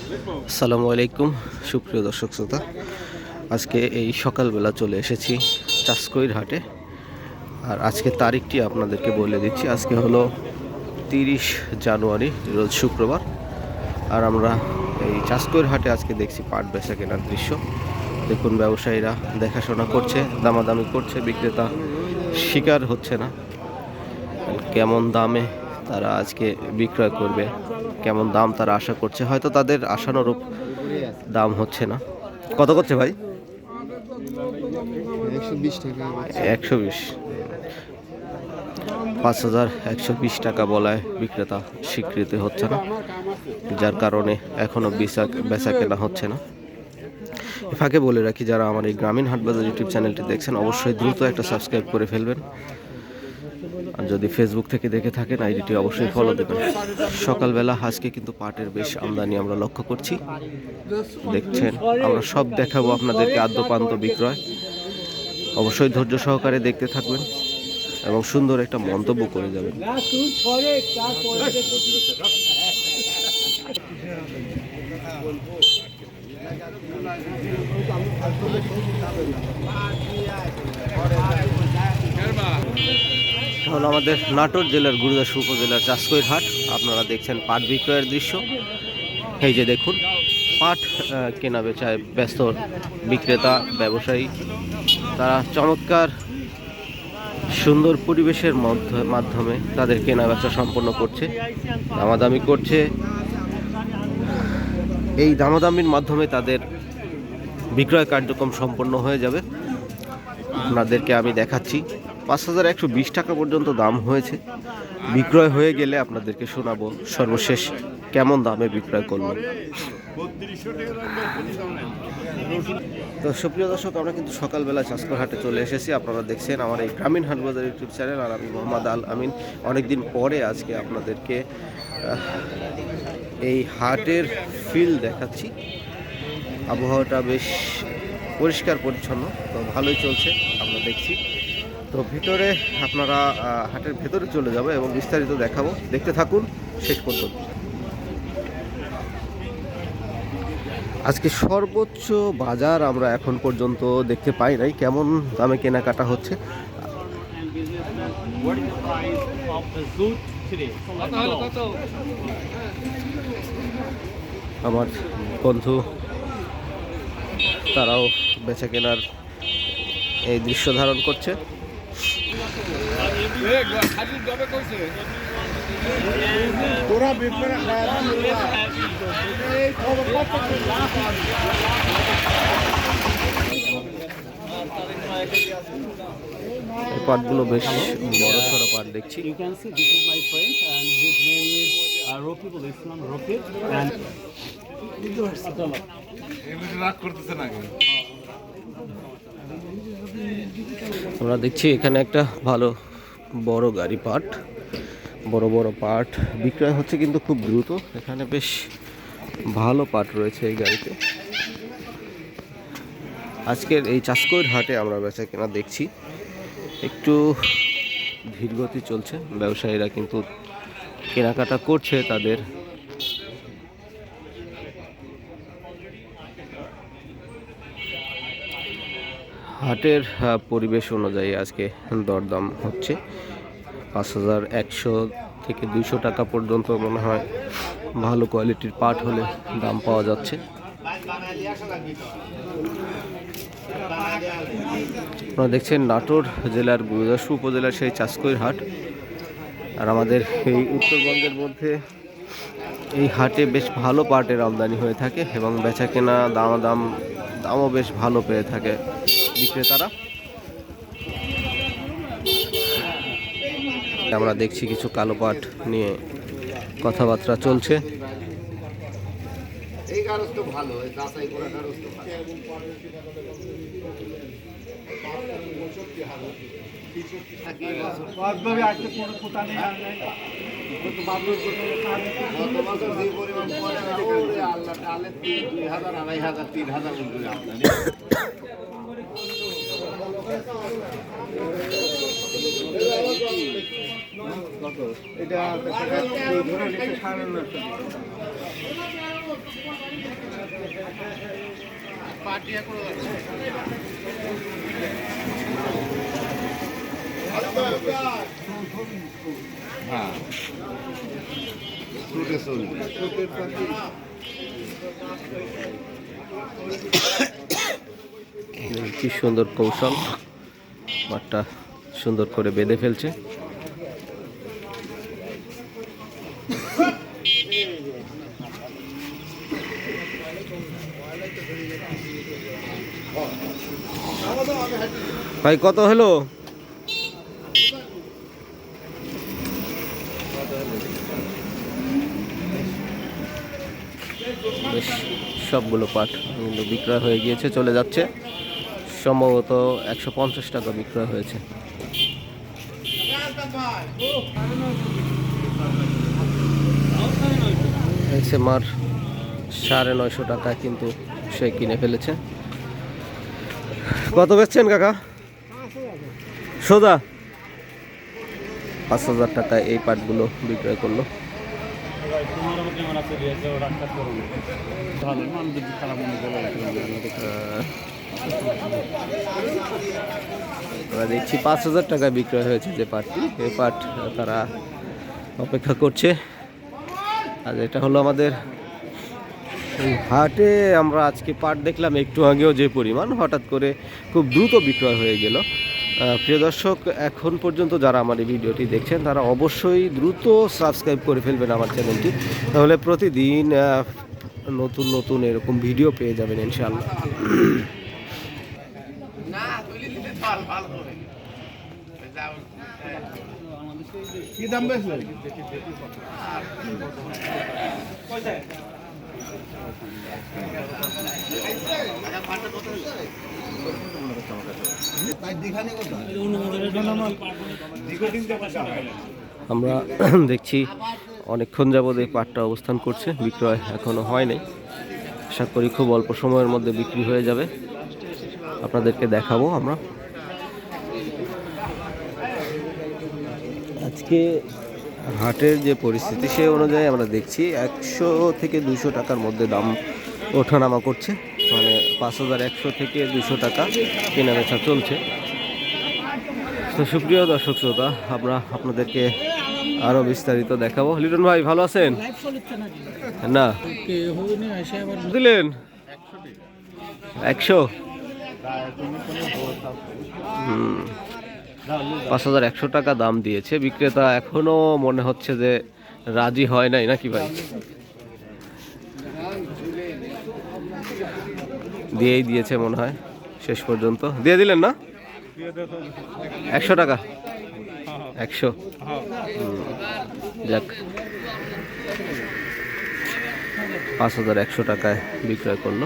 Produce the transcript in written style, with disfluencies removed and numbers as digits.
আসসালামু আলাইকুম সুপ্রিয় দর্শক শ্রোতা, আজকে এই সকালবেলা চলে এসেছি চাষকৈর হাটে। আর আজকে তারিখটি আপনাদেরকে বলে দিচ্ছি। আজকে হলো 30 জানুয়ারি, রোজ শুক্রবার। আর আমরা এই চাষকৈর হাটে আজকে দেখছি পাট বেচা কেনার দৃশ্য। দেখুন, ব্যবসায়ীরা দেখাশোনা করছে, দামাদামি করছে, বিক্রেতা শিকার হচ্ছে না। কেমন দামে তারা আজকে বিক্রয় করবে, কেমন দাম তারা আশা করছে, হয়তো তাদের আশানুরূপ দাম হচ্ছে না। কত করছে ভাই? 120 টাকা। 120, 5120 টাকা বলায় বিক্রেতা স্বীকৃতি হচ্ছে না, যার কারণে এখনো বেচা কেনা হচ্ছে না। ফাঁকে বলে রাখি, যারা আমার এই গ্রামীণ হাটবাজার ইউটিউব চ্যানেলটি দেখছেন, অবশ্যই দ্রুত একটা সাবস্ক্রাইব করে ফেলবেন। আর যদি ফেসবুক থেকে দেখে থাকেন, আইডিটি অবশ্যই ফলো দেবেন। সকালবেলা আজকে কিন্তু পাটের বেশ আমদানি আমরা লক্ষ্য করছি। দেখছেন, আমরা সব দেখাবো আপনাদেরকে, আদ্যপান্ত বিক্রয়। অবশ্যই ধৈর্য সহকারে দেখতে থাকবেন এবং সুন্দর একটা মন্তব্য করে যাবেন। হলো আমাদের নাটোর জেলার গুরুদাসপুর উপজেলার চাষকৈর হাট। আপনারা দেখছেন পাট বিক্রয়ের দৃশ্য। এই যে দেখুন, পাট কেনা বেচায় ব্যস্ত বিক্রেতা ব্যবসায়ী। তারা চমৎকার সুন্দর পরিবেশের মাধ্যমে তাদের কেনা বেচা সম্পন্ন করছে, দামাদামি করছে। এই দামাদামির মাধ্যমে তাদের বিক্রয় কার্যক্রম সম্পন্ন হয়ে যাবে। আপনাদেরকে আমি দেখাচ্ছি, 5120 টাকা পর্যন্ত দাম হয়েছে। বিক্রয় হয়ে গেলে আপনাদেরকে শোনাবো সর্বশেষ কেমন দামে বিক্রয় করলো। তো সুপ্রিয় দর্শক, আমরা কিন্তু সকালবেলা চাষকর হাটে চলে এসেছি। আপনারা দেখছেন আমার এই গ্রামীণ হাটবাজার ইউটিউব চ্যানেল। আর আমি মোহাম্মদ আল আমিন। অনেকদিন পরে আজকে আপনাদেরকে এই হাটের ফিল দেখাচ্ছি। আবহাওয়াটা বেশ পরিষ্কার পরিচ্ছন্ন, তো ভালোই চলছে আমরা দেখছি। তো ভিতরে আপনারা হাটের ভেতরে চলে যাবো এবং বিস্তারিত দেখাবো, দেখতে থাকুন শেষ পর্যন্ত। আজকে সর্বোচ্চ বাজার আমরা এখন পর্যন্ত দেখতে পাই নাই, কেমন দামে কেনাকাটা হচ্ছে। আমার বন্ধু তারাও বেচা কেনার এই দৃশ্য ধারণ করছে। পাটগুলো বেশ বড় সড়ো পাট দেখছি। আমরা দেখছি এখানে একটা ভালো বড় গাড়ি পাট, বড় বড় পাট বিক্রয় হচ্ছে কিন্তু খুব দ্রুত। এখানে বেশ ভালো পাট রয়েছে এই গাড়িতে। আজকের এই চাষকৈর হাটে আমরা বেচা কেনা দেখছি একটু ধীরগতি চলছে। ব্যবসায়ীরা কিন্তু কেনাকাটা করছে তাদের। হাটের পরিবেশ অনুযায়ী আজকে দরদাম হচ্ছে 5100 থেকে 200 টাকা পর্যন্ত মনে হয় ভালো কোয়ালিটির পাট হলে দাম পাওয়া যাচ্ছে। আপনারা দেখছেন নাটোর জেলার গুরুদাসপুর উপজেলার সেই চাষকৈর হাট। আর আমাদের এই উত্তরবঙ্গের মধ্যে এই হাটে বেশ ভালো পাটের আমদানি হয়ে থাকে এবং বেচা কেনা দামও বেশ ভালো পেয়ে থাকে বিক্রেতারা। আমরা দেখছি কিছু কালো পাট নিয়ে কথাবার্তা চলছে। এই কারণ তো ভালো, যাচাই করা কারণ তো ভালো। এটা হ্যাঁ ফ্রুটে চলবে কি সুন্দর কৌশল, মাঠটা সুন্দর করে বেঁধে ফেলছে। ভাই কত হলো? বেশ সবগুলো পাট বিক্রয় হয়ে গিয়েছে, চলে যাচ্ছে। সম্ভবত 150 টাকা বিক্রয় হয়েছে। মার 950 টাকায় কিন্তু সে কিনে ফেলেছে। কত বেচছেন কাকা? সোজা 5000 টাকায় এই পাটগুলো বিক্রয় করলো। আমরা দেখছি 5000 টাকায় বিক্রয় হয়েছে যে পাটটি, এই পাট তারা অপেক্ষা করছে। আর এটা হলো আমাদের এই হাটে আমরা আজকে পাট দেখলাম একটু আগেও যে পরিমাণ, হঠাৎ করে খুব দ্রুত বিক্রয় হয়ে গেল। প্রিয় দর্শক, এখন পর্যন্ত যারা আমার এই ভিডিওটি দেখছেন তারা অবশ্যই দ্রুত সাবস্ক্রাইব করে ফেলবেন আমার চ্যানেলটি, তাহলে প্রতিদিন নতুন নতুন এরকম ভিডিও পেয়ে যাবেন ইনশাআল্লাহ। কি দাম বেশি? আমরা দেখছি অনেকক্ষণ যাবৎ এই পাটটা অবস্থান করছে, বিক্রয় এখনো হয় নাই। আশা করি খুব অল্প সময়ের মধ্যে বিক্রি হয়ে যাবে, আপনাদেরকে দেখাবো আমরা। আজকে হাটের যে পরিস্থিতি সেই অনুযায়ী আমরা দেখছি 100 থেকে 200 টাকার মধ্যে দাম ওঠানামা করছে, মানে 5100 থেকে 200 টাকা কেনাবেচা চলছে। তো সুপ্রিয় দর্শক শ্রোতা, আমরা আপনাদেরকে আরো বিস্তারিত দেখাবো। লিটন ভাই ভালো আছেন? না দিলেন 100। 5100 টাকা দাম দিয়েছে বিক্রেতা, এখনো মনে হচ্ছে যে রাজি হয় নাই, নাকি ভাই? দিয়েই দিয়েছে মনে হয়, শেষ পর্যন্ত দিয়ে দিলেন না? 100 টাকা 100। যাক, 5100 টাকায় বিক্রয় করলো।